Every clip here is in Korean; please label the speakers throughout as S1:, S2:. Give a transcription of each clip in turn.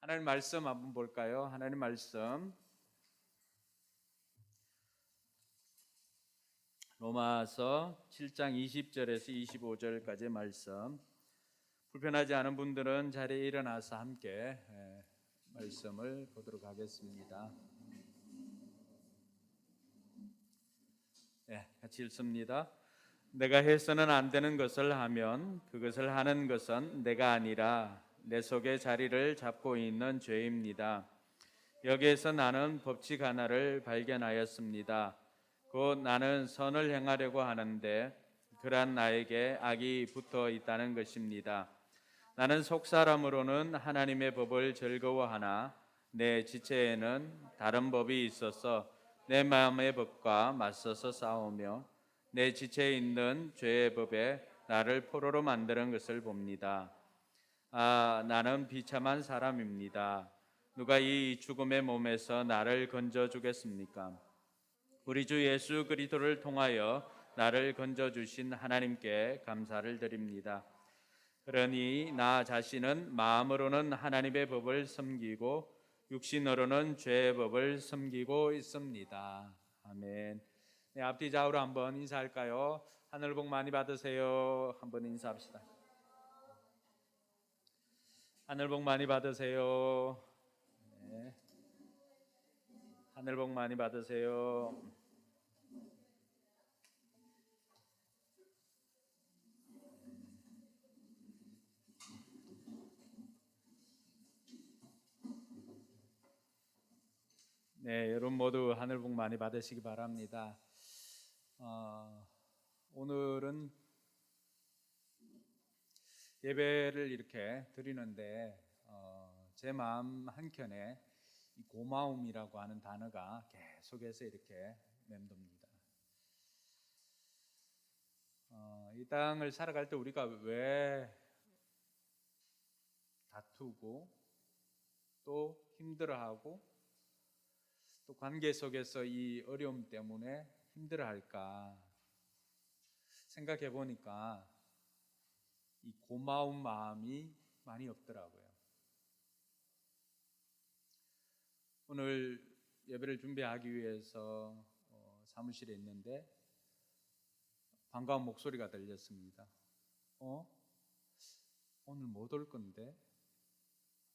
S1: 하나님 말씀 한번 볼까요? 하나님 말씀 로마서 7장 20절에서 25절까지의 말씀. 불편하지 않은 분들은 자리에 일어나서 함께 말씀을 보도록 하겠습니다. 같이 읽습니다. 내가 해서는 안 되는 것을 하면 그것을 하는 것은 내가 아니라 내 속에 자리를 잡고 있는 죄입니다. 여기에서 나는 법칙 하나를 발견하였습니다. 곧 나는 선을 행하려고 하는데 그러한 나에게 악이 붙어 있다는 것입니다. 나는 속사람으로는 하나님의 법을 즐거워하나 내 지체에는 다른 법이 있어서 내 마음의 법과 맞서서 싸우며 내 지체에 있는 죄의 법에 나를 포로로 만드는 것을 봅니다. 나는 비참한 사람입니다. 누가 이 죽음의 몸에서 나를 건져주겠습니까? 우리 주 예수 그리스도를 통하여 나를 건져주신 하나님께 감사를 드립니다. 그러니 나 자신은 마음으로는 하나님의 법을 섬기고 육신으로는 죄의 법을 섬기고 있습니다. 아멘. 네, 앞뒤 좌우로 한번 인사할까요? 하늘 복 많이 받으세요. 한번 인사합시다. 하늘 복 많이 받으세요. 네. 하늘 복 많이 받으세요. 네, 여러분 모두 하늘 복 많이 받으시기 바랍니다. 오늘은 예배를 이렇게 드리는데 제 마음 한켠에 이 고마움이라고 하는 단어가 계속해서 이렇게 맴돕니다. 이 땅을 살아갈 때 우리가 왜 다투고 또 힘들어하고 또 관계 속에서 이 어려움 때문에 힘들어할까 생각해 보니까 이 고마운 마음이 많이 없더라고요. 오늘 예배를 준비하기 위해서 사무실에 있는데 반가운 목소리가 들렸습니다. 오늘 못 올 건데?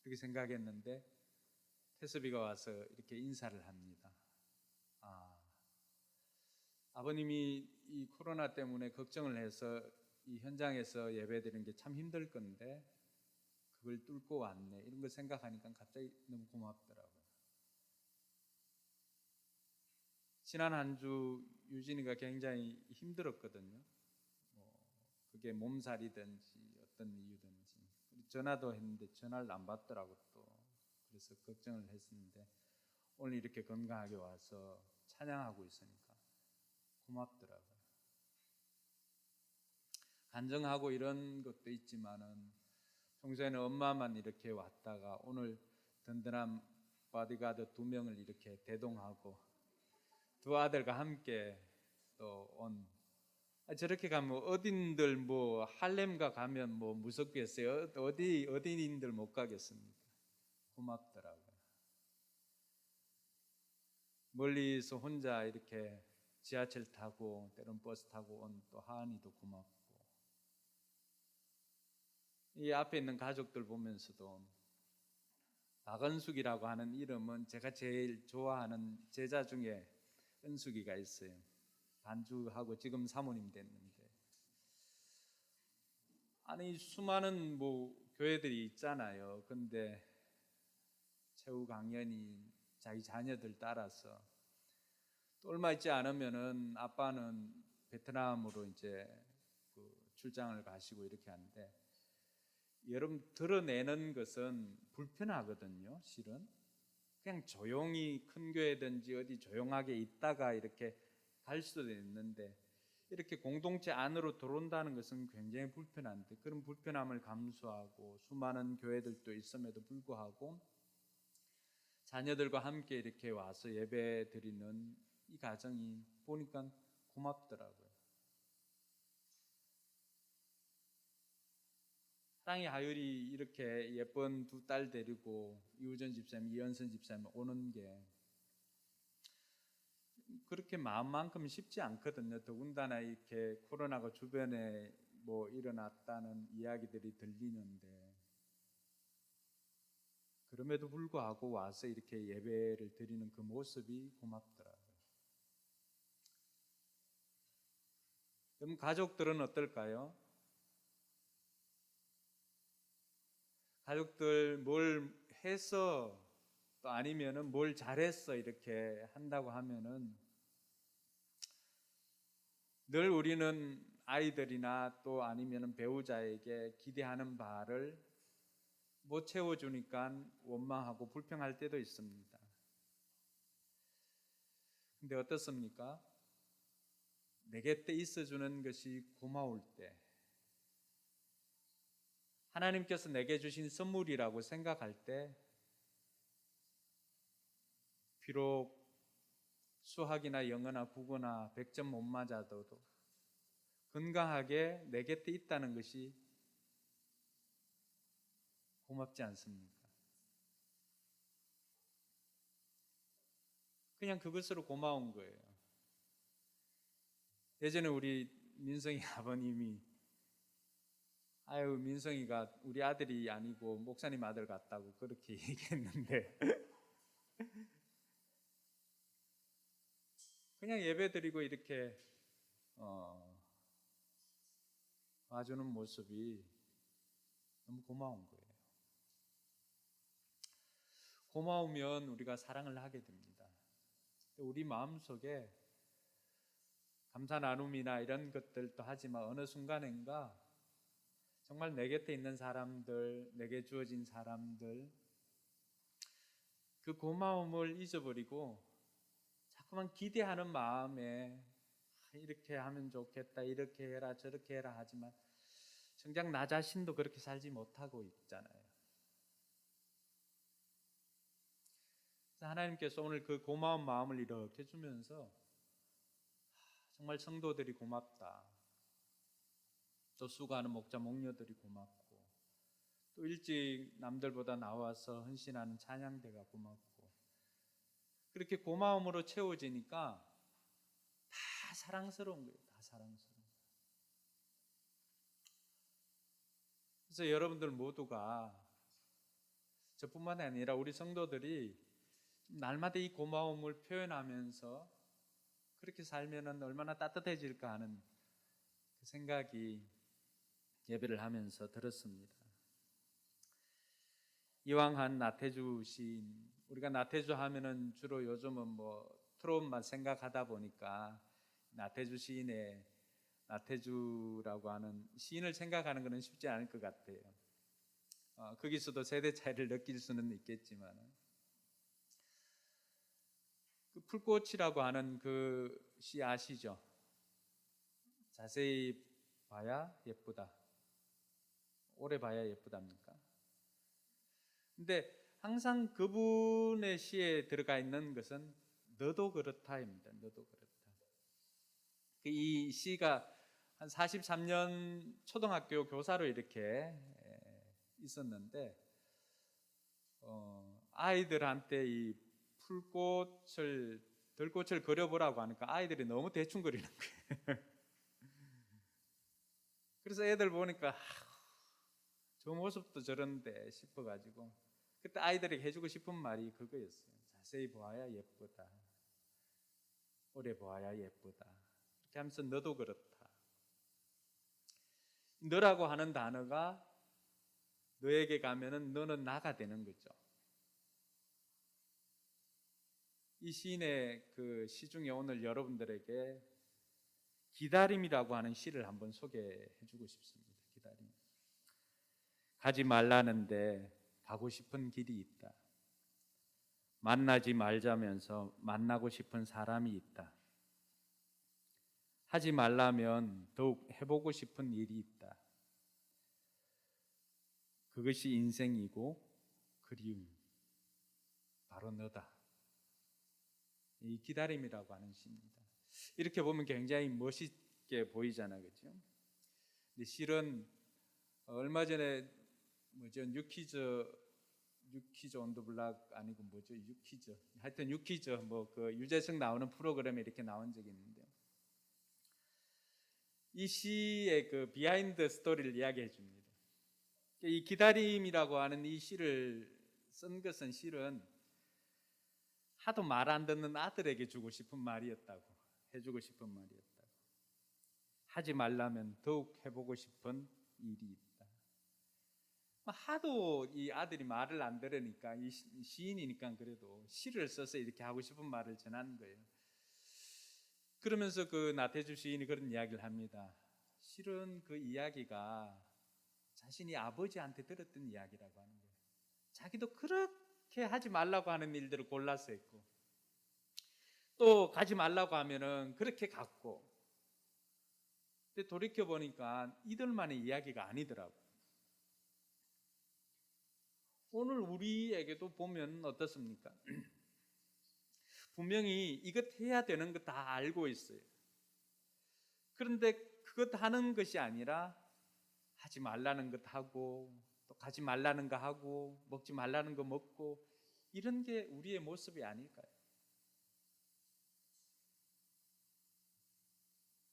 S1: 그렇게 생각했는데 태섭이가 와서 이렇게 인사를 합니다. 아버님이 이 코로나 때문에 걱정을 해서 이 현장에서 예배드리는 게 참 힘들 건데 그걸 뚫고 왔네. 이런 걸 생각하니까 갑자기 너무 고맙더라고요. 지난 한 주 유진이가 굉장히 힘들었거든요. 그게 몸살이든지 어떤 이유든지 전화도 했는데 전화를 안 받더라고 또. 그래서 걱정을 했었는데 오늘 이렇게 건강하게 와서 찬양하고 있으니까 고맙더라고요. 간증하고 이런 것도 있지만은 평소에는 엄마만 이렇게 왔다가 오늘 든든한 바디가드 2명을 이렇게 대동하고 두 아들과 함께 또 온. 저렇게 가면 어딘들 뭐 할렘가 가면 뭐 무섭겠어요. 어디인들 못 가겠습니까? 고맙더라고요. 멀리서 혼자 이렇게 지하철 타고 때론 버스 타고 온 또 하은이도 고맙고 이 앞에 있는 가족들 보면서도 박은숙이라고 하는 이름은 제가 제일 좋아하는 제자 중에 은숙이가 있어요. 반주하고 지금 사모님 됐는데 아니 수많은 뭐 교회들이 있잖아요. 근데 최후 강연이 자기 자녀들 따라서 또 얼마 있지 않으면은 아빠는 베트남으로 이제 그 출장을 가시고 이렇게 하는데 여러분 드러내는 것은 불편하거든요. 실은 그냥 조용히 큰 교회든지 어디 조용하게 있다가 이렇게 갈 수도 있는데 이렇게 공동체 안으로 들어온다는 것은 굉장히 불편한데 그런 불편함을 감수하고 수많은 교회들도 있음에도 불구하고 자녀들과 함께 이렇게 와서 예배 드리는 이 가정이 보니까 고맙더라고요. 땅이 하율이 이렇게 예쁜 두 딸 데리고 이우전 집사님, 이현선 집사님 오는 게 그렇게 마음만큼 쉽지 않거든요. 더군다나 이렇게 코로나가 주변에 뭐 일어났다는 이야기들이 들리는데, 그럼에도 불구하고 와서 이렇게 예배를 드리는 그 모습이 고맙더라고요. 그럼 가족들은 어떨까요? 가족들 뭘 해서 또 아니면은 뭘 잘했어 이렇게 한다고 하면은 늘 우리는 아이들이나 또 아니면은 배우자에게 기대하는 바를 못 채워주니까 원망하고 불평할 때도 있습니다. 근데 어떻습니까? 내 곁에 있어주는 것이 고마울 때, 하나님께서 내게 주신 선물이라고 생각할 때, 비록 수학이나 영어나 국어나 100점 못 맞아도 건강하게 내 곁에 있다는 것이 고맙지 않습니까? 그냥 그것으로 고마운 거예요. 예전에 우리 민성이 아버님이 아유 민성이가 우리 아들이 아니고 목사님 아들 같다고 그렇게 얘기했는데 그냥 예배드리고 이렇게 와주는 모습이 너무 고마운 거예요. 고마우면 우리가 사랑을 하게 됩니다. 우리 마음속에 감사 나눔이나 이런 것들도 하지만 어느 순간인가 정말 내 곁에 있는 사람들, 내게 주어진 사람들, 그 고마움을 잊어버리고 자꾸만 기대하는 마음에 이렇게 하면 좋겠다, 이렇게 해라, 저렇게 해라 하지만 정작 나 자신도 그렇게 살지 못하고 있잖아요. 그래서 하나님께서 오늘 그 고마운 마음을 이렇게 주면서 정말 성도들이 고맙다, 또 수고하는 목자 목녀들이 고맙고, 또 일찍 남들보다 나와서 헌신하는 찬양대가 고맙고, 그렇게 고마움으로 채워지니까 다 사랑스러운 거예요. 다 사랑스러운 거예요. 그래서 여러분들 모두가, 저뿐만 아니라 우리 성도들이 날마다 이 고마움을 표현하면서 그렇게 살면 얼마나 따뜻해질까 하는 그 생각이 예배를 하면서 들었습니다. 이왕한 나태주 시인, 우리가 나태주 하면은 주로 요즘은 뭐 트롯만 생각하다 보니까 나태주 시인의 나태주라고 하는 시인을 생각하는 것은 쉽지 않을 것 같아요. 거기서도 세대 차이를 느낄 수는 있겠지만, 그 풀꽃이라고 하는 그 시 아시죠? 자세히 봐야 예쁘다, 오래 봐야 예쁘답니까? 근데 항상 그분의 시에 들어가 있는 것은 너도 그렇다입니다. 너도 그렇다. 이 시가 한 43년 초등학교 교사로 이렇게 있었는데, 아이들한테 이 들꽃을 그려보라고 하니까 아이들이 너무 대충 그리는 거예요. 그래서 애들 보니까 저 모습도 저런데 싶어가지고 그때 아이들에게 해주고 싶은 말이 그거였어요. 자세히 보아야 예쁘다, 오래 보아야 예쁘다, 이렇게 하면서 너도 그렇다. 너라고 하는 단어가 너에게 가면은 너는 나가 되는 거죠. 이 시인의 그 시 중에 오늘 여러분들에게 기다림이라고 하는 시를 한번 소개해주고 싶습니다. 기다림. 가지 말라는데 가고 싶은 길이 있다. 만나지 말자면서 만나고 싶은 사람이 있다. 하지 말라면 더욱 해보고 싶은 일이 있다. 그것이 인생이고 그리움, 바로 너다. 이 기다림이라고 하는 시입니다. 이렇게 보면 굉장히 멋있게 보이잖아요, 그렇죠? 근데 실은 얼마 전에 뭐죠? 유키즈 온 더 블락 아니고 뭐죠? 유키즈. 하여튼 유키즈 뭐 그 유재석 나오는 프로그램에 이렇게 나온 적이 있는데요. 이 시의 그 비하인드 스토리를 이야기해 줍니다. 이 기다림이라고 하는 이 시를 쓴 것은 실은 하도 말 안 듣는 아들에게 주고 싶은 말이었다고, 해주고 싶은 말이었다고. 하지 말라면 더욱 해보고 싶은 일이 있다. 하도 이 아들이 말을 안 들으니까 이 시인이니까 그래도 시를 써서 이렇게 하고 싶은 말을 전하는 거예요. 그러면서 그 나태주 시인이 그런 이야기를 합니다. 실은 그 이야기가 자신이 아버지한테 들었던 이야기라고 하는 거예요. 자기도 그렇게 하지 말라고 하는 일들을 골라서 했고, 또 가지 말라고 하면은 그렇게 갔고, 근데 돌이켜 보니까 이들만의 이야기가 아니더라고. 오늘 우리에게도 보면 어떻습니까? 분명히 이것 해야 되는 거 다 알고 있어요. 그런데 그것 하는 것이 아니라 하지 말라는 것 하고, 또 가지 말라는 거 하고, 먹지 말라는 거 먹고, 이런 게 우리의 모습이 아닐까요?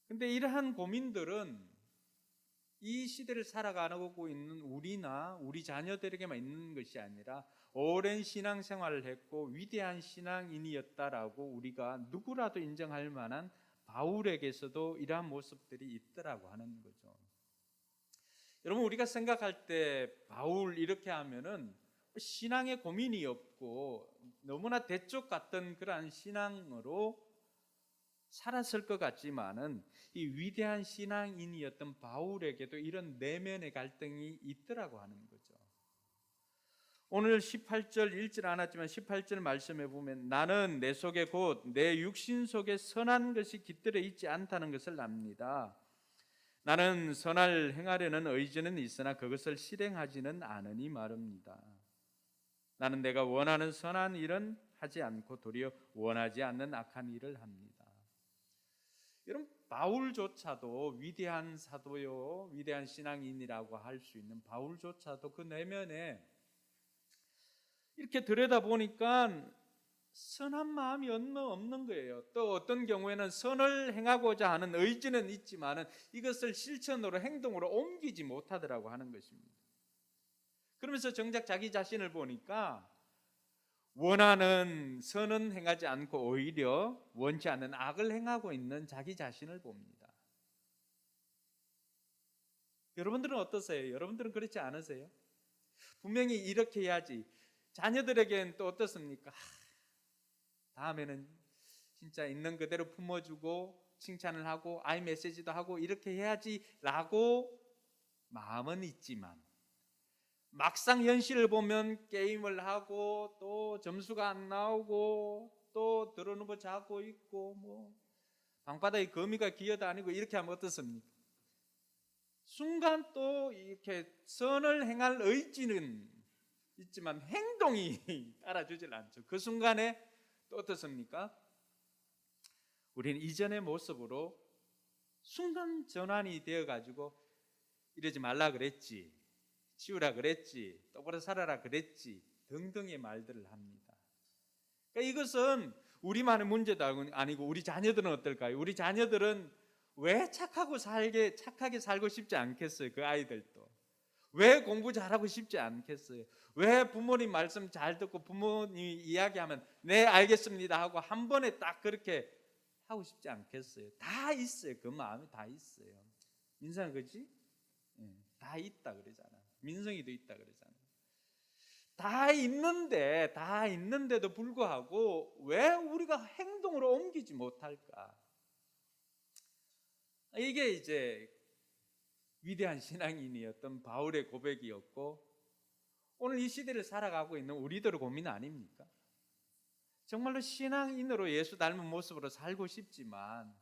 S1: 근데 이러한 고민들은 이 시대를 살아가고 있는 우리나 우리 자녀들에게만 있는 것이 아니라 오랜 신앙생활을 했고 위대한 신앙인이었다라고 우리가 누구라도 인정할 만한 바울에게서도 이러한 모습들이 있더라고 하는 거죠. 여러분, 우리가 생각할 때 바울 이렇게 하면은 신앙에 고민이 없고 너무나 대쪽 같던 그러한 신앙으로 살았을 것 같지만은 이 위대한 신앙인이었던 바울에게도 이런 내면의 갈등이 있더라고 하는 거죠. 오늘 18절 읽질 않았지만 18절 말씀해 보면 나는 내 속에 곧 내 육신 속에 선한 것이 깃들어 있지 않다는 것을 압니다. 나는 선을 행하려는 의지는 있으나 그것을 실행하지는 않으니 말입니다. 나는 내가 원하는 선한 일은 하지 않고 도리어 원하지 않는 악한 일을 합니다. 여러분, 바울조차도 위대한 사도요, 위대한 신앙인이라고 할 수 있는 바울조차도 그 내면에 이렇게 들여다보니까 선한 마음이 없는 거예요. 또 어떤 경우에는 선을 행하고자 하는 의지는 있지만 이것을 실천으로 행동으로 옮기지 못하더라고 하는 것입니다. 그러면서 정작 자기 자신을 보니까 원하는 선은 행하지 않고 오히려 원치 않는 악을 행하고 있는 자기 자신을 봅니다. 여러분들은 어떠세요? 여러분들은 그렇지 않으세요? 분명히 이렇게 해야지. 자녀들에겐 또 어떻습니까? 다음에는 진짜 있는 그대로 품어주고 칭찬을 하고 아이메시지도 하고 이렇게 해야지라고 마음은 있지만 막상 현실을 보면 게임을 하고 또 점수가 안 나오고 또 들어누워 자고 있고 뭐 방바닥에 거미가 기어다니고 이렇게 하면 어떻습니까? 순간 또 이렇게 선을 행할 의지는 있지만 행동이 따라주질 않죠. 그 순간에 또 어떻습니까? 우리는 이전의 모습으로 순간 전환이 되어가지고 이러지 말라 그랬지, 치우라 그랬지, 똑바로 살아라 그랬지 등등의 말들을 합니다. 그러니까 이것은 우리만의 문제도 아니고 우리 자녀들은 어떨까요? 우리 자녀들은 왜 착하게 살고 싶지 않겠어요? 그 아이들도 왜 공부 잘하고 싶지 않겠어요? 왜 부모님 말씀 잘 듣고 부모님이 이야기하면 네 알겠습니다 하고 한 번에 딱 그렇게 하고 싶지 않겠어요? 다 있어요. 그 마음이 다 있어요. 민성아 그렇지? 다 있다 그러잖아. 민성이도 있다 그러잖아. 다 있는데도 불구하고 왜 우리가 행동으로 옮기지 못할까? 이게 이제 위대한 신앙인이었던 바울의 고백이었고 오늘 이 시대를 살아가고 있는 우리들의 고민 아닙니까? 정말로 신앙인으로 예수 닮은 모습으로 살고 싶지만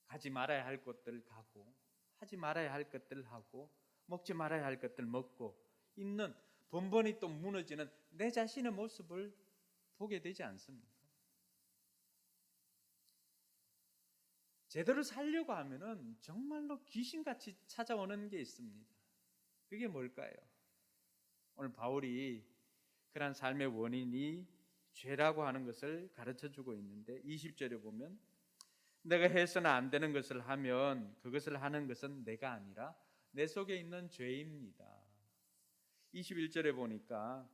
S1: 가지 말아야 할 것들 가고 하지 말아야 할 것들 하고 먹지 말아야 할 것들 먹고 있는 번번이 또 무너지는 내 자신의 모습을 보게 되지 않습니까? 제대로 살려고 하면은 정말로 귀신같이 찾아오는 게 있습니다. 그게 뭘까요? 오늘 바울이 그러한 삶의 원인이 죄라고 하는 것을 가르쳐주고 있는데 20절에 보면 내가 해서는 안 되는 것을 하면 그것을 하는 것은 내가 아니라 내 속에 있는 죄입니다. 21절에 보니까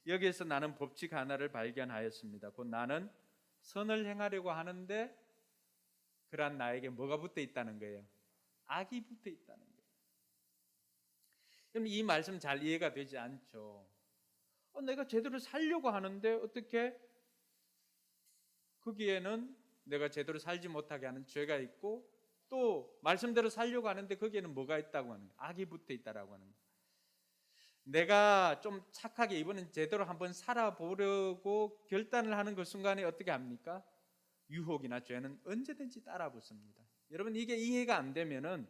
S1: 여기에서 나는 법칙 하나를 발견하였습니다. 곧 나는 선을 행하려고 하는데 그러한 나에게 뭐가 붙어 있다는 거예요? 악이 붙어 있다는 거예요. 그럼 이 말씀 잘 이해가 되지 않죠. 내가 제대로 살려고 하는데 어떻게 거기에는 내가 제대로 살지 못하게 하는 죄가 있고 또 말씀대로 살려고 하는데 거기에는 뭐가 있다고 하는 거예요? 악이 붙어 있다라고 하는 거예요. 내가 좀 착하게 이번엔 제대로 한번 살아보려고 결단을 하는 그 순간에 어떻게 합니까? 유혹이나 죄는 언제든지 따라붙습니다. 여러분 이게 이해가 안 되면은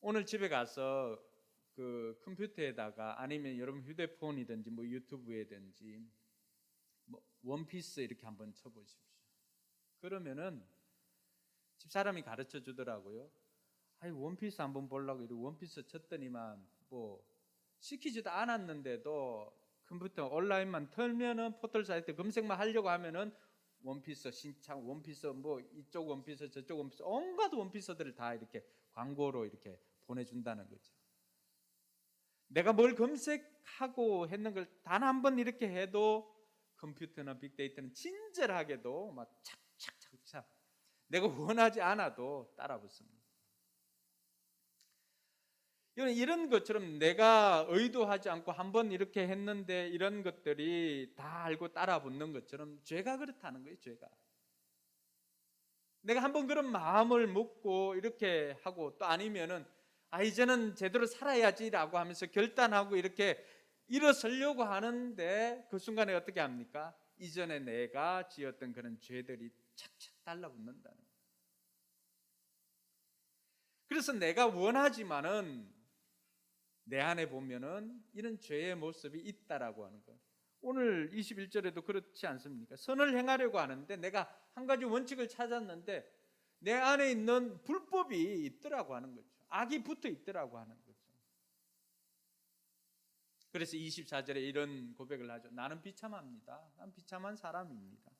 S1: 오늘 집에 가서 그 컴퓨터에다가 아니면 여러분 휴대폰이든지 뭐 유튜브에든지 뭐 원피스 이렇게 한번 쳐보십시오. 그러면은 집사람이 가르쳐 주더라고요. 아이 원피스 한번 보려고 이렇게 원피스 쳤더니만 뭐 시키지도 않았는데도 컴퓨터 온라인만 털면은 포털 사이트 검색만 하려고 하면은 원피스 신청 원피스 뭐 이쪽 원피스 저쪽 원피스 온갖 원피스들을 다 이렇게 광고로 이렇게 보내준다는 거죠. 내가 뭘 검색하고 했는 걸 단 한 번 이렇게 해도 컴퓨터나 빅데이터는 친절하게도 막 착착착착 내가 원하지 않아도 따라붙습니다. 이런 것처럼 내가 의도하지 않고 한번 이렇게 했는데 이런 것들이 다 알고 따라붙는 것처럼 죄가 그렇다는 거예요. 죄가 내가 한번 그런 마음을 먹고 이렇게 하고 또 아니면은 이제는 제대로 살아야지라고 하면서 결단하고 이렇게 일어서려고 하는데 그 순간에 어떻게 합니까? 이전에 내가 지었던 그런 죄들이 착착 달라붙는다는 거예요. 그래서 내가 원하지만은 내 안에 보면은 이런 죄의 모습이 있다라고 하는 거예요. 오늘 21절에도 그렇지 않습니까? 선을 행하려고 하는데 내가 한 가지 원칙을 찾았는데 내 안에 있는 불법이 있더라고 하는 거죠. 악이 붙어 있더라고 하는 거죠. 그래서 24절에 이런 고백을 하죠. 나는 비참합니다. 난 비참한 사람입니다.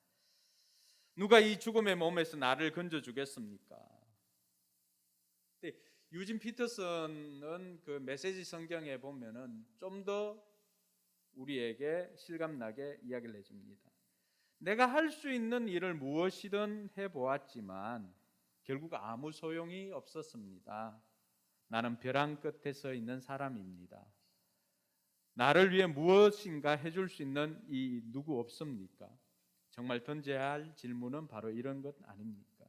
S1: 누가 이 죽음의 몸에서 나를 건져주겠습니까? 유진 피터슨은 그 메시지 성경에 보면은 좀 더 우리에게 실감나게 이야기를 해줍니다. 내가 할 수 있는 일을 무엇이든 해보았지만 결국 아무 소용이 없었습니다. 나는 벼랑 끝에 서 있는 사람입니다. 나를 위해 무엇인가 해줄 수 있는 이 누구 없습니까? 정말 던져야 할 질문은 바로 이런 것 아닙니까?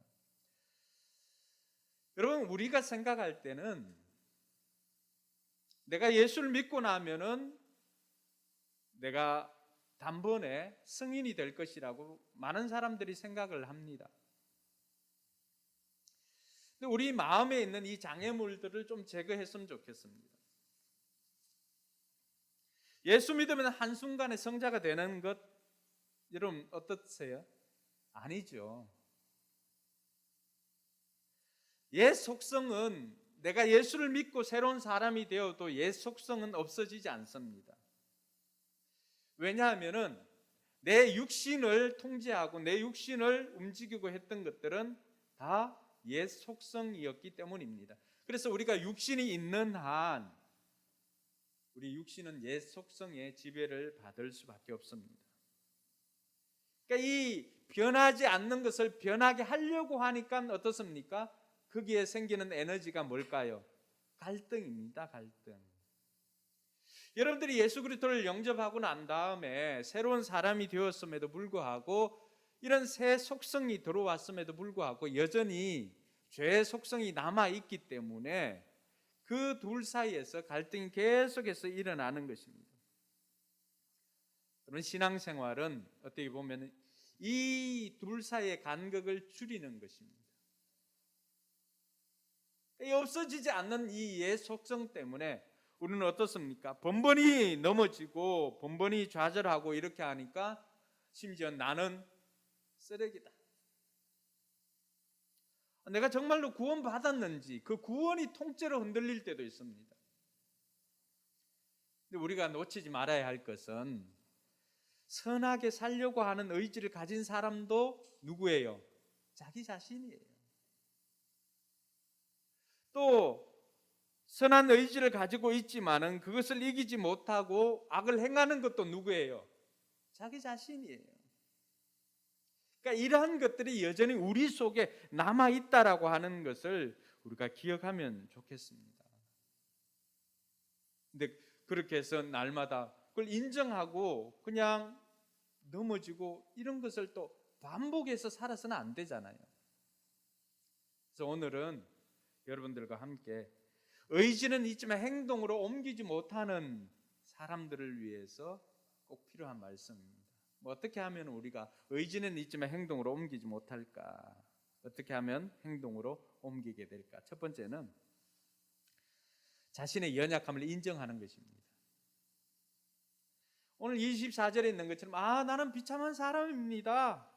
S1: 여러분 우리가 생각할 때는 내가 예수를 믿고 나면은 내가 단번에 성인이 될 것이라고 많은 사람들이 생각을 합니다. 근데 우리 마음에 있는 이 장애물들을 좀 제거했으면 좋겠습니다. 예수 믿으면 한순간에 성자가 되는 것 여러분 어떠세요? 아니죠. 옛 속성은 내가 예수를 믿고 새로운 사람이 되어도 옛 속성은 없어지지 않습니다. 왜냐하면은 내 육신을 통제하고 내 육신을 움직이고 했던 것들은 다 옛 속성이었기 때문입니다. 그래서 우리가 육신이 있는 한 우리 육신은 옛 속성의 지배를 받을 수밖에 없습니다. 그러니까 이 변하지 않는 것을 변하게 하려고 하니까 어떻습니까? 거기에 생기는 에너지가 뭘까요? 갈등입니다. 갈등. 여러분들이 예수 그리스도를 영접하고 난 다음에 새로운 사람이 되었음에도 불구하고 이런 새 속성이 들어왔음에도 불구하고 여전히 죄의 속성이 남아있기 때문에 그 둘 사이에서 갈등이 계속해서 일어나는 것입니다. 그런 신앙생활은 어떻게 보면 이 둘 사이의 간극을 줄이는 것입니다. 없어지지 않는 이 옛 속성 때문에 우리는 어떻습니까? 번번이 넘어지고 번번이 좌절하고 이렇게 하니까 심지어 나는 쓰레기다. 내가 정말로 구원받았는지 그 구원이 통째로 흔들릴 때도 있습니다. 근데 우리가 놓치지 말아야 할 것은 선하게 살려고 하는 의지를 가진 사람도 누구예요? 자기 자신이에요. 또 선한 의지를 가지고 있지만은 그것을 이기지 못하고 악을 행하는 것도 누구예요? 자기 자신이에요. 그러니까 이러한 것들이 여전히 우리 속에 남아 있다라고 하는 것을 우리가 기억하면 좋겠습니다. 근데 그렇게 해서 날마다 그걸 인정하고 그냥 넘어지고 이런 것을 또 반복해서 살아서는 안 되잖아요. 그래서 오늘은 여러분들과 함께 의지는 있지만 행동으로 옮기지 못하는 사람들을 위해서 꼭 필요한 말씀입니다. 어떻게 하면 우리가 의지는 있지만 행동으로 옮기지 못할까? 어떻게 하면 행동으로 옮기게 될까? 첫 번째는 자신의 연약함을 인정하는 것입니다. 오늘 24절에 있는 것처럼 나는 비참한 사람입니다.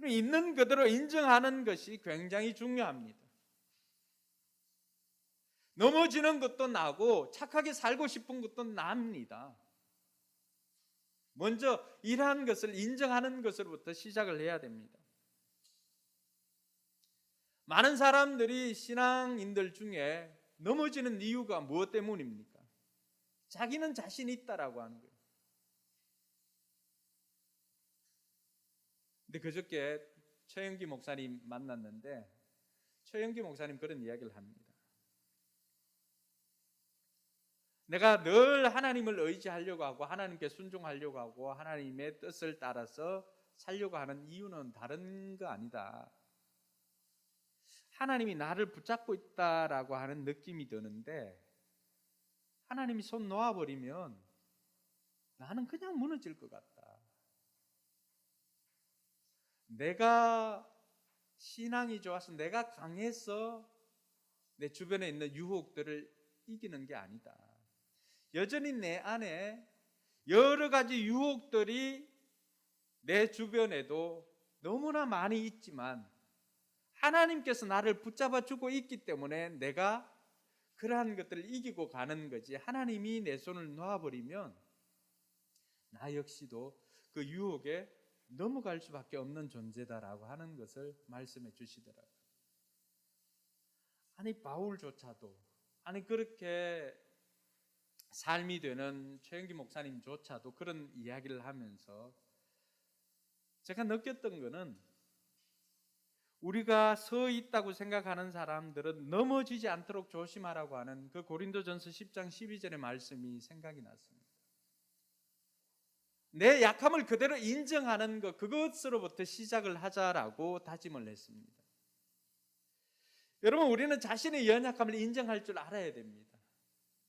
S1: 있는 그대로 인정하는 것이 굉장히 중요합니다. 넘어지는 것도 나고 착하게 살고 싶은 것도 납니다. 먼저 이러한 것을 인정하는 것으로부터 시작을 해야 됩니다. 많은 사람들이 신앙인들 중에 넘어지는 이유가 무엇 때문입니까? 자기는 자신이 있다라고 하는 거예요. 근데 그저께 최영기 목사님 만났는데 최영기 목사님 그런 이야기를 합니다. 내가 늘 하나님을 의지하려고 하고 하나님께 순종하려고 하고 하나님의 뜻을 따라서 살려고 하는 이유는 다른 거 아니다. 하나님이 나를 붙잡고 있다라고 하는 느낌이 드는데 하나님이 손 놓아버리면 나는 그냥 무너질 것 같다. 내가 신앙이 좋아서 내가 강해서 내 주변에 있는 유혹들을 이기는 게 아니다. 여전히 내 안에 여러 가지 유혹들이 내 주변에도 너무나 많이 있지만 하나님께서 나를 붙잡아 주고 있기 때문에 내가 그러한 것들을 이기고 가는 거지. 하나님이 내 손을 놓아버리면 나 역시도 그 유혹에 넘어갈 수밖에 없는 존재다라고 하는 것을 말씀해 주시더라고요. 아니 바울조차도 그렇게 삶이 되는 최영기 목사님조차도 그런 이야기를 하면서 제가 느꼈던 거는 우리가 서 있다고 생각하는 사람들은 넘어지지 않도록 조심하라고 하는 그 고린도전서 10장 12절의 말씀이 생각이 났습니다. 내 약함을 그대로 인정하는 것, 그것으로부터 시작을 하자라고 다짐을 했습니다. 여러분, 우리는 자신의 연약함을 인정할 줄 알아야 됩니다.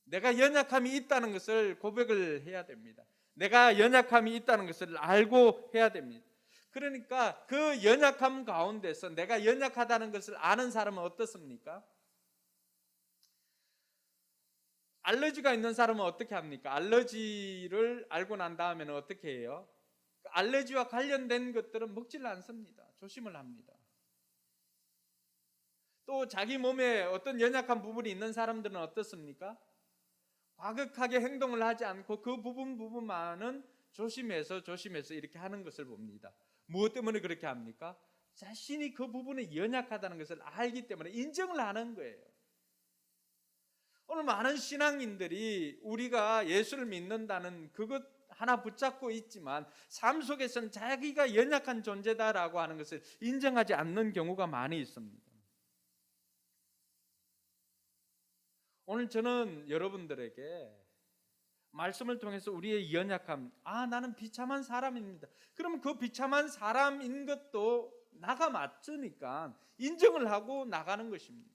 S1: 내가 연약함이 있다는 것을 고백을 해야 됩니다. 내가 연약함이 있다는 것을 알고 해야 됩니다. 그러니까 그 연약함 가운데서 내가 연약하다는 것을 아는 사람은 어떻습니까? 알러지가 있는 사람은 어떻게 합니까? 알러지를 알고 난 다음에는 어떻게 해요? 알러지와 관련된 것들은 먹질 않습니다. 조심을 합니다. 또 자기 몸에 어떤 연약한 부분이 있는 사람들은 어떻습니까? 과격하게 행동을 하지 않고 그 부분만은 조심해서 이렇게 하는 것을 봅니다. 무엇 때문에 그렇게 합니까? 자신이 그 부분에 연약하다는 것을 알기 때문에 인정을 하는 거예요. 오늘 많은 신앙인들이 우리가 예수를 믿는다는 그것 하나 붙잡고 있지만 삶 속에서는 자기가 연약한 존재다라고 하는 것을 인정하지 않는 경우가 많이 있습니다. 오늘 저는 여러분들에게 말씀을 통해서 우리의 연약함, 나는 비참한 사람입니다. 그러면 그 비참한 사람인 것도 나가 맞으니까 인정을 하고 나가는 것입니다.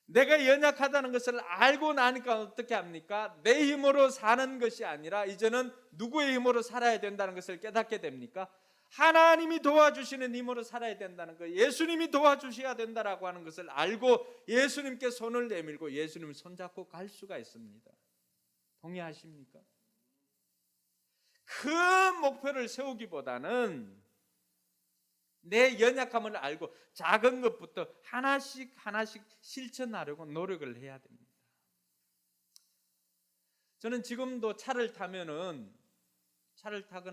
S1: 내가 연약하다는 것을 알고 나니까 어떻게 합니까? 내 힘으로 사는 것이 아니라 이제는 누구의 힘으로 살아야 된다는 것을 깨닫게 됩니까? 하나님이 도와주시는 힘으로 살아야 된다는 것, 예수님이 도와주셔야 된다라고 하는 것을 알고 예수님께 손을 내밀고 예수님을 손잡고 갈 수가 있습니다. 동의하십니까? 큰 목표를 세우기보다는 내 연약함을 알고 작은 것부터 하나씩 실천하려고 노력을 해야 됩니다. 저는 지금도 차를 타거나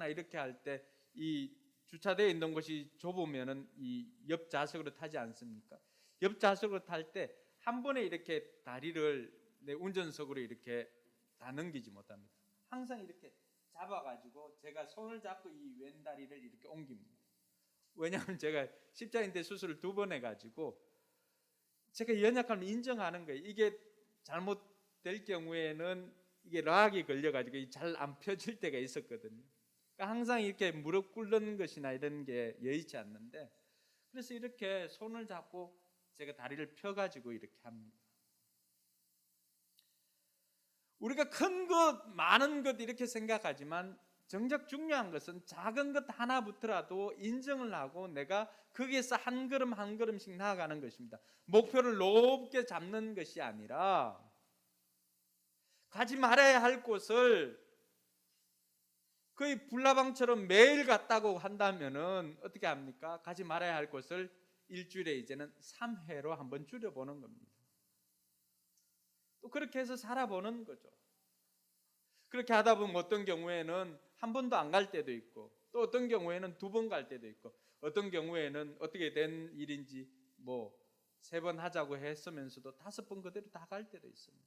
S1: 이렇게 할 때 이 주차되어 있는 곳이 좁으면은 이 옆 좌석으로 타지 않습니까? 옆 좌석으로 탈 때 한 번에 이렇게 다리를 내 운전석으로 이렇게 다 넘기지 못합니다. 항상 이렇게 잡아가지고 제가 손을 잡고 이 왼다리를 이렇게 옮깁니다. 왜냐하면 제가 십자인대 수술을 2번 해가지고 제가 연약함을 인정하는 거예요. 이게 잘못될 경우에는 이게 락이 걸려가지고 잘 안 펴질 때가 있었거든요. 그러니까 항상 이렇게 무릎 꿇는 것이나 이런 게 여의치 않는데, 그래서 이렇게 손을 잡고 제가 다리를 펴가지고 이렇게 합니다. 우리가 큰 것, 많은 것 이렇게 생각하지만 정작 중요한 것은 작은 것 하나부터라도 인정을 하고 내가 거기에서 한 걸음 한 걸음씩 나아가는 것입니다. 목표를 높게 잡는 것이 아니라 가지 말아야 할 곳을 거의 불나방처럼 매일 갔다고 한다면은 어떻게 합니까? 가지 말아야 할 곳을 일주일에 이제는 3회로 한번 줄여보는 겁니다. 또 그렇게 해서 살아보는 거죠. 그렇게 하다 보면 어떤 경우에는 한 번도 안 갈 때도 있고, 또 어떤 경우에는 2번 갈 때도 있고, 어떤 경우에는 어떻게 된 일인지 3번 하자고 했으면서도 5번 그대로 다 갈 때도 있습니다.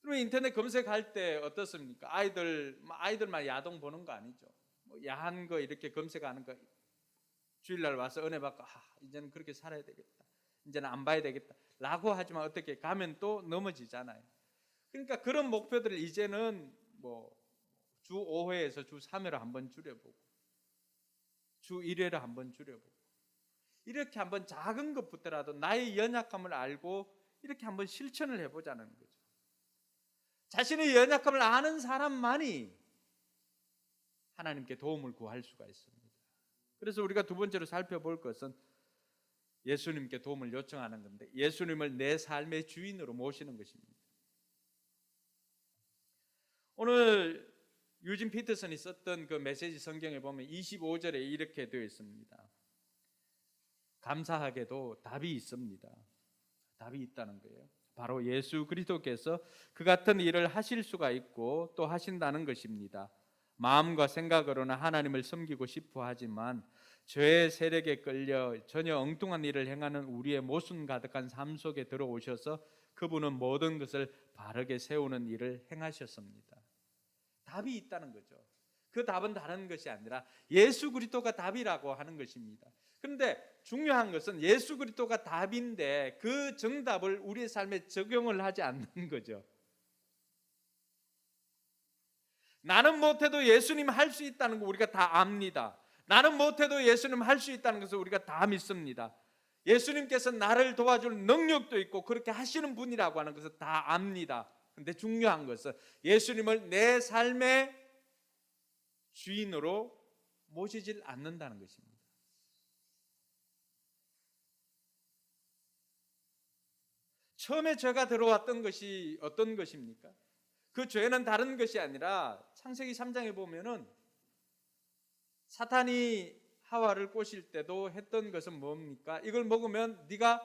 S1: 그러면 인터넷 검색할 때 어떻습니까? 아이들만 야동 보는 거 아니죠. 야한 거 이렇게 검색하는 거, 주일날 와서 은혜 받고 이제는 그렇게 살아야 되겠다, 이제는 안 봐야 되겠다 라고 하지만 어떻게 가면 또 넘어지잖아요. 그러니까 그런 목표들을 이제는 주 5회에서 주 3회로 한번 줄여보고, 주 1회로 한번 줄여보고, 이렇게 한번 작은 것부터라도 나의 연약함을 알고 이렇게 한번 실천을 해보자는 거죠. 자신의 연약함을 아는 사람만이 하나님께 도움을 구할 수가 있습니다. 그래서 우리가 2번째로 살펴볼 것은 예수님께 도움을 요청하는 건데, 예수님을 내 삶의 주인으로 모시는 것입니다. 오늘 유진 피터슨이 썼던 그 메시지 성경에 보면 25절에 이렇게 되어 있습니다. 감사하게도 답이 있습니다. 답이 있다는 거예요. 바로 예수 그리스도께서 그 같은 일을 하실 수가 있고 또 하신다는 것입니다. 마음과 생각으로는 하나님을 섬기고 싶어 하지만 죄의 세력에 끌려 전혀 엉뚱한 일을 행하는 우리의 모순 가득한 삶 속에 들어오셔서 그분은 모든 것을 바르게 세우는 일을 행하셨습니다. 답이 있다는 거죠. 그 답은 다른 것이 아니라 예수 그리스도가 답이라고 하는 것입니다. 그런데 중요한 것은 예수 그리스도가 답인데 그 정답을 우리의 삶에 적용을 하지 않는 거죠. 나는 못해도 예수님 할 수 있다는 거 우리가 다 압니다. 나는 못해도 예수님 할 수 있다는 것을 우리가 다 믿습니다. 예수님께서 나를 도와줄 능력도 있고 그렇게 하시는 분이라고 하는 것을 다 압니다. 그런데 중요한 것은 예수님을 내 삶의 주인으로 모시질 않는다는 것입니다. 처음에 죄가 들어왔던 것이 어떤 것입니까? 그 죄는 다른 것이 아니라 창세기 3장에 보면은 사탄이 하와를 꼬실 때도 했던 것은 뭡니까? 이걸 먹으면 네가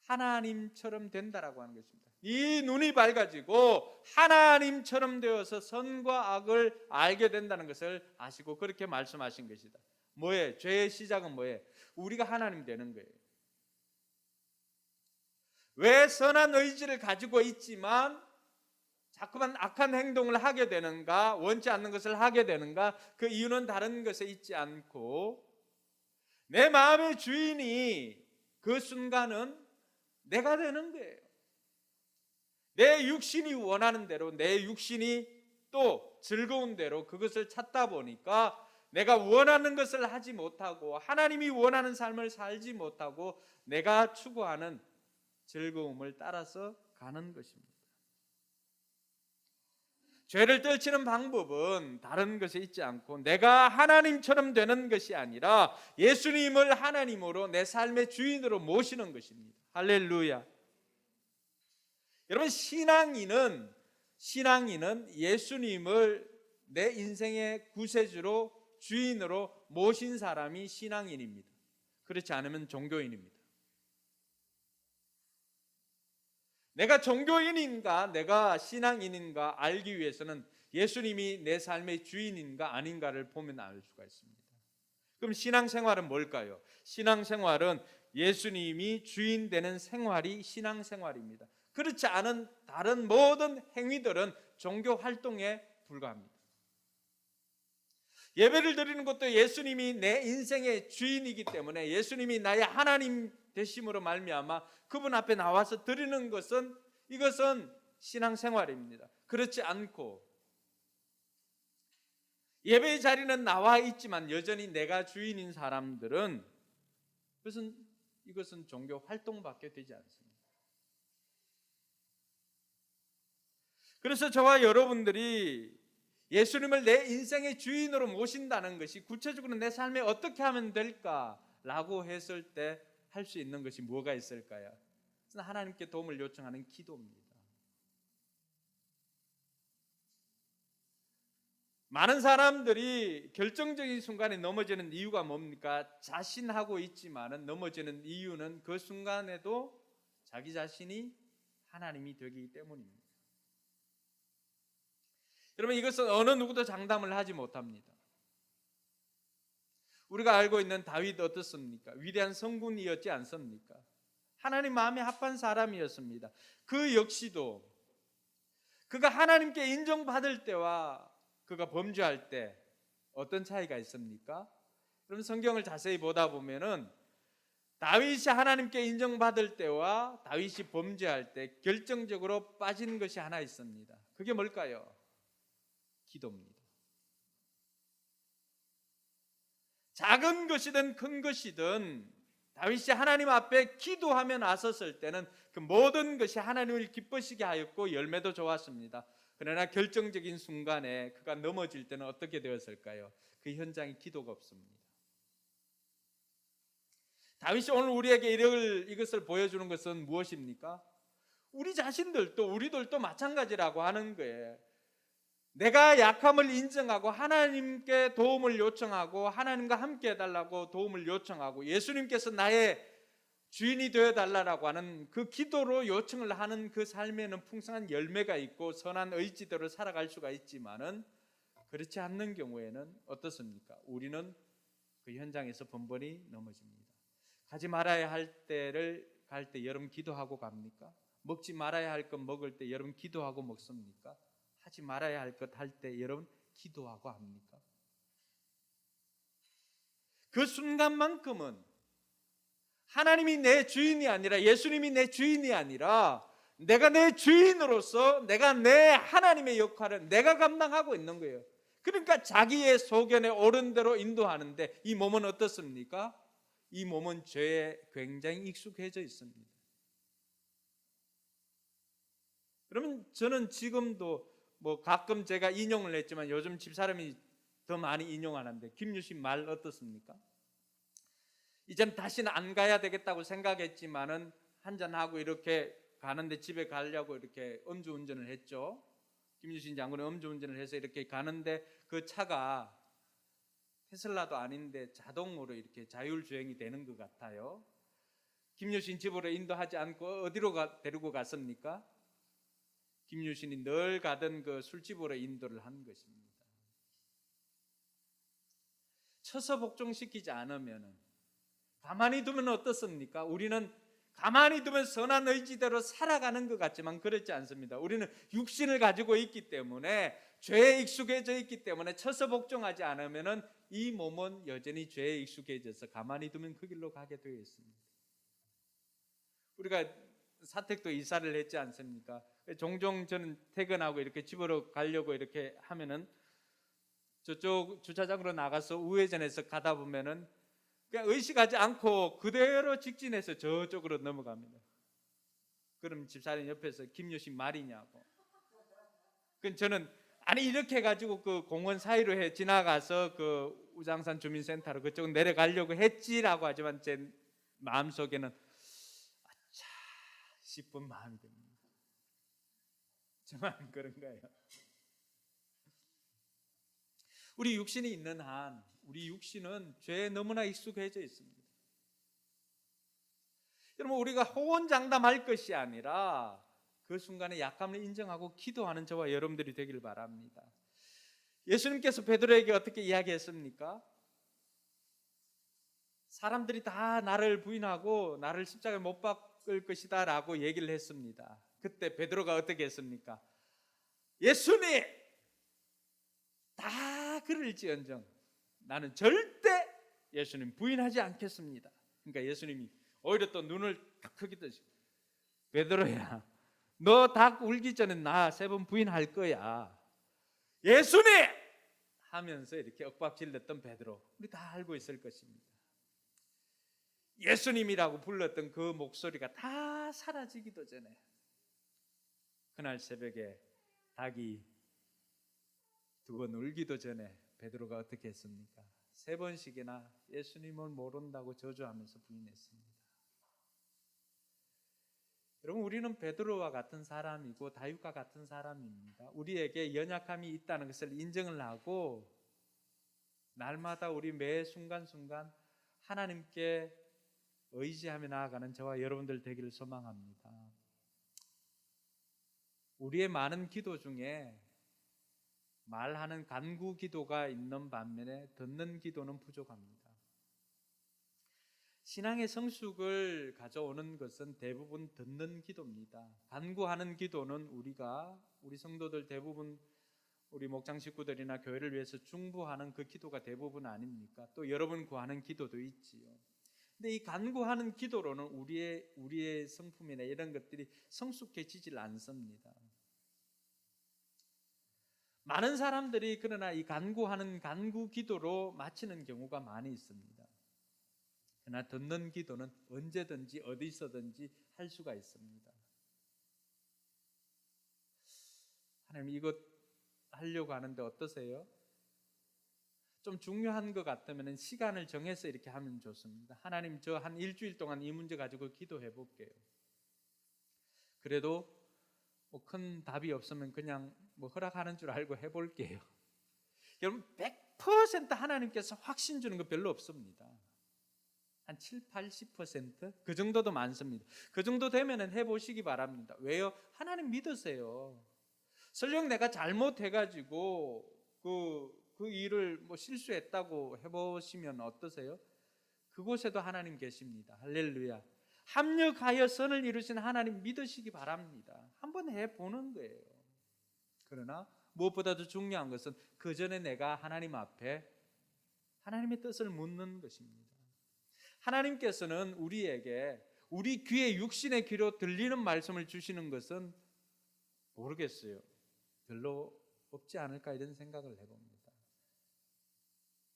S1: 하나님처럼 된다라고 하는 것입니다. 네 눈이 밝아지고 하나님처럼 되어서 선과 악을 알게 된다는 것을 아시고 그렇게 말씀하신 것이다. 뭐예요? 죄의 시작은 뭐예요? 우리가 하나님 되는 거예요. 왜 선한 의지를 가지고 있지만 자꾸만 악한 행동을 하게 되는가, 원치 않는 것을 하게 되는가? 그 이유는 다른 것에 있지 않고 내 마음의 주인이 그 순간은 내가 되는 거예요. 내 육신이 원하는 대로, 내 육신이 또 즐거운 대로 그것을 찾다 보니까 내가 원하는 것을 하지 못하고 하나님이 원하는 삶을 살지 못하고 내가 추구하는 즐거움을 따라서 가는 것입니다. 죄를 떨치는 방법은 다른 것에 있지 않고 내가 하나님처럼 되는 것이 아니라 예수님을 하나님으로 내 삶의 주인으로 모시는 것입니다. 할렐루야. 여러분, 신앙인은 예수님을 내 인생의 구세주로 주인으로 모신 사람이 신앙인입니다. 그렇지 않으면 종교인입니다. 내가 종교인인가 내가 신앙인인가 알기 위해서는 예수님이 내 삶의 주인인가 아닌가를 보면 알 수가 있습니다. 그럼 신앙생활은 뭘까요? 신앙생활은 예수님이 주인 되는 생활이 신앙생활입니다. 그렇지 않은 다른 모든 행위들은 종교 활동에 불과합니다. 예배를 드리는 것도 예수님이 내 인생의 주인이기 때문에 예수님이 나의 하나님 되심으로 말미암아 그분 앞에 나와서 드리는 것은 이것은 신앙생활입니다. 그렇지 않고 예배의 자리는 나와 있지만 여전히 내가 주인인 사람들은 이것은 종교 활동밖에 되지 않습니다. 그래서 저와 여러분들이 예수님을 내 인생의 주인으로 모신다는 것이 구체적으로 내 삶에 어떻게 하면 될까라고 했을 때 할 수 있는 것이 뭐가 있을까요? 하나님께 도움을 요청하는 기도입니다. 많은 사람들이 결정적인 순간에 넘어지는 이유가 뭡니까? 자신하고 있지만은 넘어지는 이유는 그 순간에도 자기 자신이 하나님이 되기 때문입니다. 여러분, 이것은 어느 누구도 장담을 하지 못합니다. 우리가 알고 있는 다윗 어떻습니까? 위대한 성군이었지 않습니까? 하나님 마음에 합한 사람이었습니다. 그 역시도 그가 하나님께 인정받을 때와 그가 범죄할 때 어떤 차이가 있습니까? 그럼 성경을 자세히 보다 보면은 다윗이 하나님께 인정받을 때와 다윗이 범죄할 때 결정적으로 빠진 것이 하나 있습니다. 그게 뭘까요? 기도입니다. 작은 것이든 큰 것이든 다윗이 하나님 앞에 기도하며 나섰을 때는 그 모든 것이 하나님을 기쁘시게 하였고 열매도 좋았습니다. 그러나 결정적인 순간에 그가 넘어질 때는 어떻게 되었을까요? 그 현장에 기도가 없습니다. 다윗이 오늘 우리에게 이것을 보여주는 것은 무엇입니까? 우리 자신들도 우리들도 마찬가지라고 하는 거예요. 내가 약함을 인정하고 하나님께 도움을 요청하고 하나님과 함께 해달라고 도움을 요청하고 예수님께서 나의 주인이 되어달라고 하는 그 기도로 요청을 하는 그 삶에는 풍성한 열매가 있고 선한 의지대로 살아갈 수가 있지만은 그렇지 않는 경우에는 어떻습니까? 우리는 그 현장에서 번번이 넘어집니다. 가지 말아야 할 때를 갈 때 여러분 기도하고 갑니까? 먹지 말아야 할 것 먹을 때 여러분 기도하고 먹습니까? 하지 말아야 할 것 할 때 여러분 기도하고 합니까? 그 순간만큼은 하나님이 내 주인이 아니라 예수님이 내 주인이 아니라 내가 내 주인으로서 내가 내 하나님의 역할을 내가 감당하고 있는 거예요. 그러니까 자기의 소견에 옳은 대로 인도하는데 이 몸은 어떻습니까? 이 몸은 죄에 굉장히 익숙해져 있습니다. 그러면 저는 지금도 가끔 제가 인용을 했지만 요즘 집사람이 더 많이 인용하는데 김유신 말 어떻습니까? 이젠 다시는 안 가야 되겠다고 생각했지만은 한잔하고 이렇게 가는데 집에 가려고 이렇게 음주운전을 했죠. 김유신 장군이 음주운전을 해서 이렇게 가는데 그 차가 테슬라도 아닌데 자동으로 이렇게 자율주행이 되는 것 같아요. 김유신 집으로 인도하지 않고 어디로 데리고 갔습니까? 김유신이 늘 가던 그 술집으로 인도를 한 것입니다. 쳐서 복종시키지 않으면 가만히 두면 어떻습니까? 우리는 가만히 두면 선한 의지대로 살아가는 것 같지만 그렇지 않습니다. 우리는 육신을 가지고 있기 때문에 죄에 익숙해져 있기 때문에 쳐서 복종하지 않으면 이 몸은 여전히 죄에 익숙해져서 가만히 두면 그 길로 가게 되어 있습니다. 우리가 사택도 이사를 했지 않습니까? 종종 저는 퇴근하고 이렇게 집으로 가려고 이렇게 하면은 저쪽 주차장으로 나가서 우회전해서 가다 보면은 그냥 의식하지 않고 그대로 직진해서 저쪽으로 넘어갑니다. 그럼 집사람 옆에서 김유신 말이냐고. 그럼 저는 아니 이렇게 해가지고 그 공원 사이로 지나가서 그 우장산 주민센터로 그쪽 내려가려고 했지라고 하지만 제 마음속에는 아차 싶은 마음이 듭니다. 저만 그런가요? 우리 육신이 있는 한 우리 육신은 죄에 너무나 익숙해져 있습니다. 여러분 우리가 호언장담할 것이 아니라 그 순간에 약함을 인정하고 기도하는 저와 여러분들이 되길 바랍니다. 예수님께서 베드로에게 어떻게 이야기했습니까? 사람들이 다 나를 부인하고 나를 십자가에 못 박을 것이다 라고 얘기를 했습니다. 그때 베드로가 어떻게 했습니까? 예수님, 다 그럴지언정 나는 절대 예수님 부인하지 않겠습니다. 그러니까 예수님이 오히려 또 눈을 딱 크게 뜨시, 베드로야, 너 닭 울기 전에 나 3번 부인할 거야. 예수님! 하면서 이렇게 엇박질렀던 베드로, 우리 다 알고 있을 것입니다. 예수님이라고 불렀던 그 목소리가 다 사라지기도 전에 그날 새벽에 닭이 2번 울기도 전에 베드로가 어떻게 했습니까? 3번씩이나 예수님을 모른다고 저주하면서 부인했습니다. 여러분, 우리는 베드로와 같은 사람이고 다윗과 같은 사람입니다. 우리에게 연약함이 있다는 것을 인정을 하고 날마다 우리 매 순간순간 하나님께 의지하며 나아가는 저와 여러분들 되기를 소망합니다. 우리의 많은 기도 중에 말하는 간구 기도가 있는 반면에 듣는 기도는 부족합니다. 신앙의 성숙을 가져오는 것은 대부분 듣는 기도입니다. 간구하는 기도는 우리 성도들 대부분 우리 목장 식구들이나 교회를 위해서 중보하는 그 기도가 대부분 아닙니까? 또 여러분 구하는 기도도 있지요. 근데 이 간구하는 기도로는 우리의 성품이나 이런 것들이 성숙해지질 않습니다. 많은 사람들이 그러나 이 간구하는 간구 기도로 마치는 경우가 많이 있습니다. 그러나 듣는 기도는 언제든지 어디서든지 할 수가 있습니다. 하나님, 이것 하려고 하는데 어떠세요? 좀 중요한 것 같으면 시간을 정해서 이렇게 하면 좋습니다. 하나님, 저 한 일주일 동안 이 문제 가지고 기도해 볼게요. 그래도 뭐 큰 답이 없으면 그냥 뭐 허락하는 줄 알고 해볼게요. 여러분, 100% 하나님께서 확신 주는 거 별로 없습니다. 한 7, 80% 그 정도도 많습니다. 그 정도 되면 해보시기 바랍니다. 왜요? 하나님 믿으세요. 설령 내가 잘못해가지고 그 일을 뭐 실수했다고 해보시면 어떠세요? 그곳에도 하나님 계십니다. 할렐루야. 합력하여 선을 이루신 하나님 믿으시기 바랍니다. 한번 해보는 거예요. 그러나 무엇보다도 중요한 것은 그 전에 내가 하나님 앞에 하나님의 뜻을 묻는 것입니다. 하나님께서는 우리에게 우리 귀에 육신의 귀로 들리는 말씀을 주시는 것은 모르겠어요. 별로 없지 않을까 이런 생각을 해봅니다.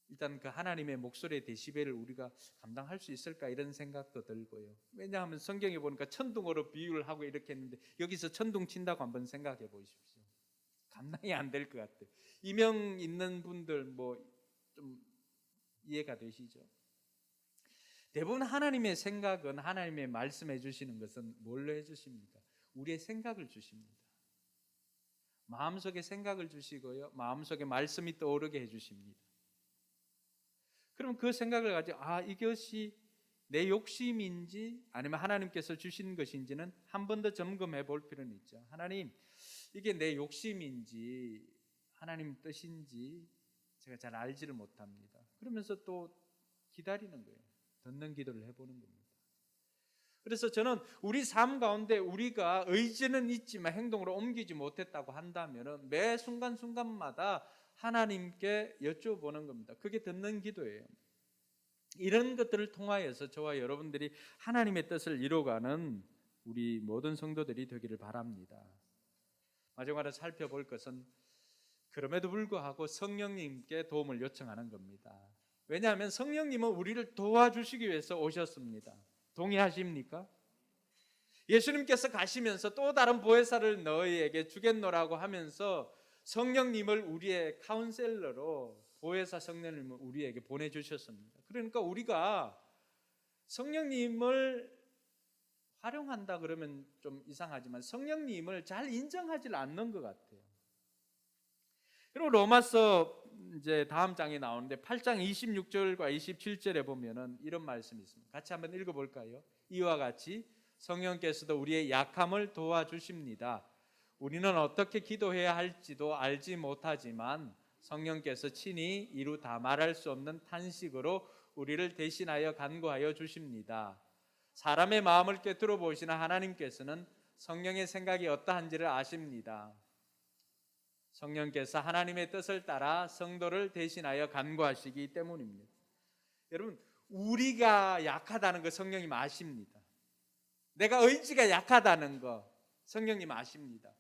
S1: 일단 그 하나님의 목소리의 데시벨을 우리가 감당할 수 있을까 이런 생각도 들고요. 왜냐하면 성경에 보니까 천둥으로 비유를 하고 이렇게 했는데 여기서 천둥 친다고 한번 생각해 보십시오. 감당이 안 될 것 같아요. 이명 있는 분들 뭐 좀 이해가 되시죠? 대부분 하나님의 생각은 하나님의 말씀해 주시는 것은 뭘로 해 주십니까? 우리의 생각을 주십니다. 마음속에 생각을 주시고요, 마음속에 말씀이 떠오르게 해 주십니다. 그럼 그 생각을 가지고 이것이 내 욕심인지 아니면 하나님께서 주신 것인지는 한 번 더 점검해 볼 필요는 있죠. 하나님, 이게 내 욕심인지 하나님 뜻인지 제가 잘 알지를 못합니다. 그러면서 또 기다리는 거예요. 듣는 기도를 해보는 겁니다. 그래서 저는 우리 삶 가운데 우리가 의지는 있지만 행동으로 옮기지 못했다고 한다면 매 순간순간마다 하나님께 여쭤보는 겁니다. 그게 듣는 기도예요. 이런 것들을 통하여서 저와 여러분들이 하나님의 뜻을 이루어가는 우리 모든 성도들이 되기를 바랍니다. 마지막으로 살펴볼 것은 그럼에도 불구하고 성령님께 도움을 요청하는 겁니다. 왜냐하면 성령님은 우리를 도와주시기 위해서 오셨습니다. 동의하십니까? 예수님께서 가시면서 또 다른 보혜사를 너희에게 주겠노라고 하면서 성령님을 우리의 카운셀러로 보혜사 성령님을 우리에게 보내주셨습니다. 그러니까 우리가 성령님을 활용한다 그러면 좀 이상하지만 성령님을 잘 인정하지 않는 것 같아요. 그리고 로마서 이제 다음 장에 나오는데 8장 26절과 27절에 보면은 이런 말씀이 있습니다. 같이 한번 읽어볼까요? 이와 같이 성령께서도 우리의 약함을 도와주십니다. 우리는 어떻게 기도해야 할지도 알지 못하지만 성령께서 친히 이루 다 말할 수 없는 탄식으로 우리를 대신하여 간구하여 주십니다. 사람의 마음을 꿰뚫어 보시는 하나님께서는 성령의 생각이 어떠한지를 아십니다. 성령께서 하나님의 뜻을 따라 성도를 대신하여 간구하시기 때문입니다. 여러분, 우리가 약하다는 거 성령님 아십니다. 내가 의지가 약하다는 거 성령님 아십니다.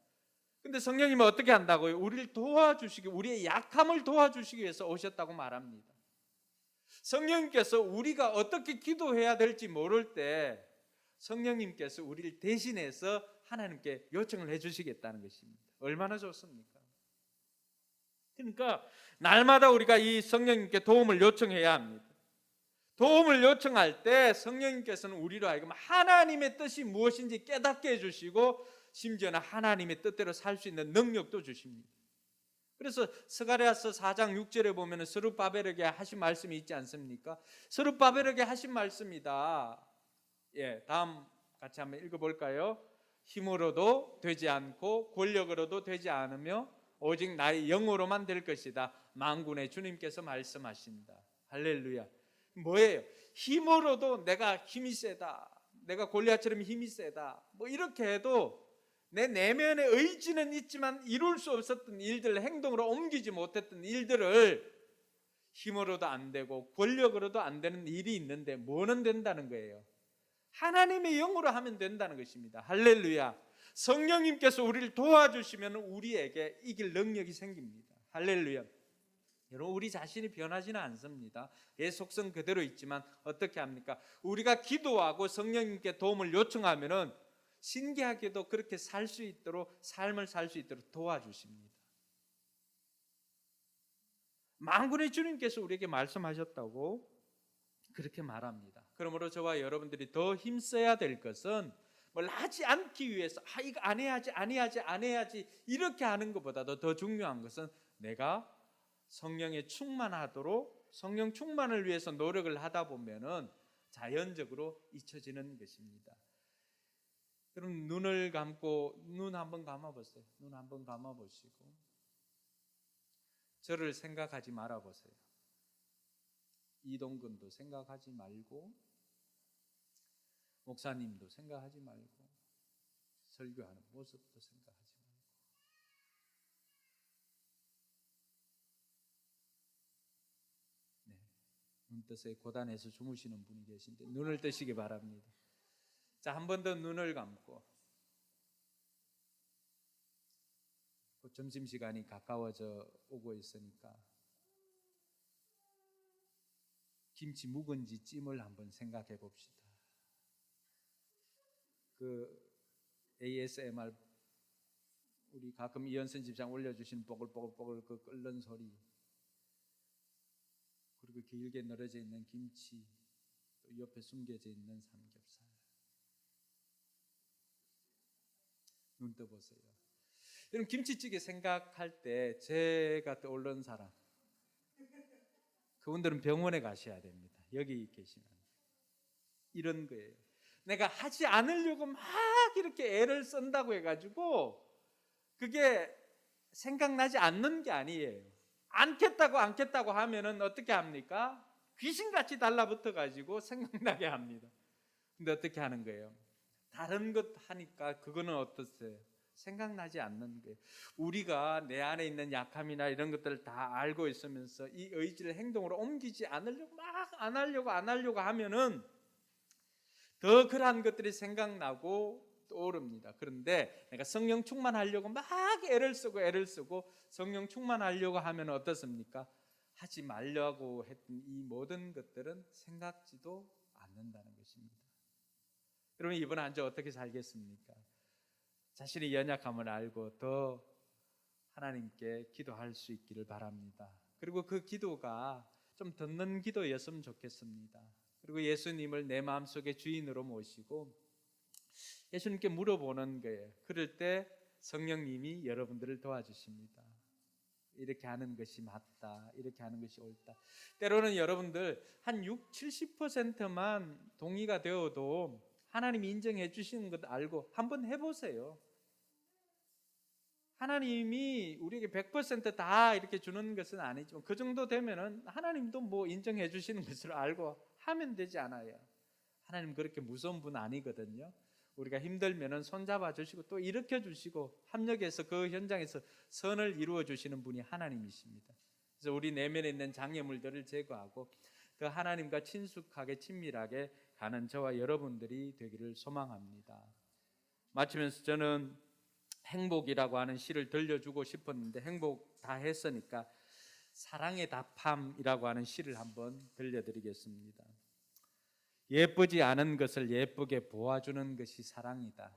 S1: 근데 성령님은 어떻게 한다고요? 우리를 도와주시기, 우리의 약함을 도와주시기 위해서 오셨다고 말합니다. 성령님께서 우리가 어떻게 기도해야 될지 모를 때 성령님께서 우리를 대신해서 하나님께 요청을 해주시겠다는 것입니다. 얼마나 좋습니까? 그러니까 날마다 우리가 이 성령님께 도움을 요청해야 합니다. 도움을 요청할 때 성령님께서는 우리로 하여금 하나님의 뜻이 무엇인지 깨닫게 해주시고 심지어는 하나님의 뜻대로 살 수 있는 능력도 주십니다. 그래서 스가랴서 4장 6절에 보면 스룹바벨에게 하신 말씀이 있지 않습니까? 스룹바벨에게 하신 말씀이다. 다음 같이 한번 읽어볼까요? 힘으로도 되지 않고 권력으로도 되지 않으며 오직 나의 영으로만 될 것이다. 만군의 주님께서 말씀하신다. 할렐루야. 뭐예요? 힘으로도 내가 힘이 세다, 내가 골리앗처럼 힘이 세다, 뭐 이렇게 해도 내 내면의 의지는 있지만 이룰 수 없었던 일들을 행동으로 옮기지 못했던 일들을 힘으로도 안 되고 권력으로도 안 되는 일이 있는데 뭐는 된다는 거예요? 하나님의 영으로 하면 된다는 것입니다. 할렐루야. 성령님께서 우리를 도와주시면 우리에게 이길 능력이 생깁니다. 할렐루야. 여러분, 우리 자신이 변하지는 않습니다. 예, 속성 그대로 있지만 어떻게 합니까? 우리가 기도하고 성령님께 도움을 요청하면은 신기하게도 그렇게 살 수 있도록, 삶을 살 수 있도록 도와주십니다. 만군의 주님께서 우리에게 말씀하셨다고 그렇게 말합니다. 그러므로 저와 여러분들이 더 힘써야 될 것은 뭘 하지 않기 위해서 이거 안 해야지 이렇게 하는 것보다도 더 중요한 것은 내가 성령에 충만하도록, 성령 충만을 위해서 노력을 하다 보면은 자연적으로 잊혀지는 것입니다. 여러분, 눈을 감고 눈 한번 감아보세요. 눈 한번 감아보시고 저를 생각하지 말아보세요. 이동근도 생각하지 말고 목사님도 생각하지 말고 설교하는 모습도 생각하지 말고 눈 뜨세요. 고단해서 주무시는 분이 계신데 눈을 뜨시기 바랍니다. 자, 한 번 더 눈을 감고 점심시간이 가까워져 오고 있으니까 김치 묵은지 찜을 한번 생각해 봅시다. 그 ASMR 우리 가끔 이현선 집장 올려주신 뽀글뽀글 그 끓는 소리, 그리고 길게 늘어져 있는 김치, 또 옆에 숨겨져 있는 삼겹살. 눈 떠보세요. 여러분, 김치찌개 생각할 때 제가 떠오르는 사람, 그분들은 병원에 가셔야 됩니다. 여기 계시면 이런 거예요. 내가 하지 않으려고 막 이렇게 애를 쓴다고 해가지고 그게 생각나지 않는 게 아니에요. 않겠다고 하면은 어떻게 합니까? 귀신같이 달라붙어 가지고 생각나게 합니다. 근데 어떻게 하는 거예요? 다른 것 하니까 그거는 어떠세요? 생각나지 않는 거예요. 우리가 내 안에 있는 약함이나 이런 것들을 다 알고 있으면서 이 의지를 행동으로 옮기지 않으려고 막 안 하려고 하면은 더 그러한 것들이 생각나고 떠오릅니다. 그런데 내가 성령 충만하려고 막 애를 쓰고 성령 충만하려고 하면 어떻습니까? 하지 말려고 했던 이 모든 것들은 생각지도 않는다는 것입니다. 여러분, 이번 한 주 어떻게 살겠습니까? 자신의 연약함을 알고 더 하나님께 기도할 수 있기를 바랍니다. 그리고 그 기도가 좀 듣는 기도였으면 좋겠습니다. 그리고 예수님을 내 마음속에 주인으로 모시고 예수님께 물어보는 거예요. 그럴 때 성령님이 여러분들을 도와주십니다. 이렇게 하는 것이 맞다, 이렇게 하는 것이 옳다. 때로는 여러분들 한 60, 70%만 동의가 되어도 하나님이 인정해 주시는 것 알고 한번 해보세요. 하나님이 우리에게 100%다 이렇게 주는 것은 아니지만 그 정도 되면은 하나님도 뭐 인정해 주시는 것을 알고 하면 되지 않아요. 하나님 그렇게 무서운 분 아니거든요. 우리가 힘들면은 손잡아 주시고 또 일으켜 주시고 합력해서 그 현장에서 선을 이루어 주시는 분이 하나님이십니다. 그래서 우리 내면에 있는 장애물들을 제거하고 그 하나님과 친숙하게 친밀하게 가는 저와 여러분들이 되기를 소망합니다. 마치면서 저는 행복이라고 하는 시를 들려주고 싶었는데 행복 다 했으니까 사랑의 답함이라고 하는 시를 한번 들려드리겠습니다. 예쁘지 않은 것을 예쁘게 보아주는 것이 사랑이다.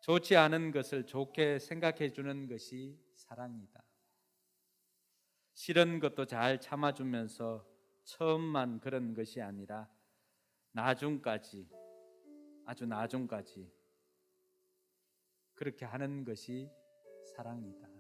S1: 좋지 않은 것을 좋게 생각해 주는 것이 사랑이다. 싫은 것도 잘 참아주면서 처음만 그런 것이 아니라 나중까지, 아주 나중까지 그렇게 하는 것이 사랑이다.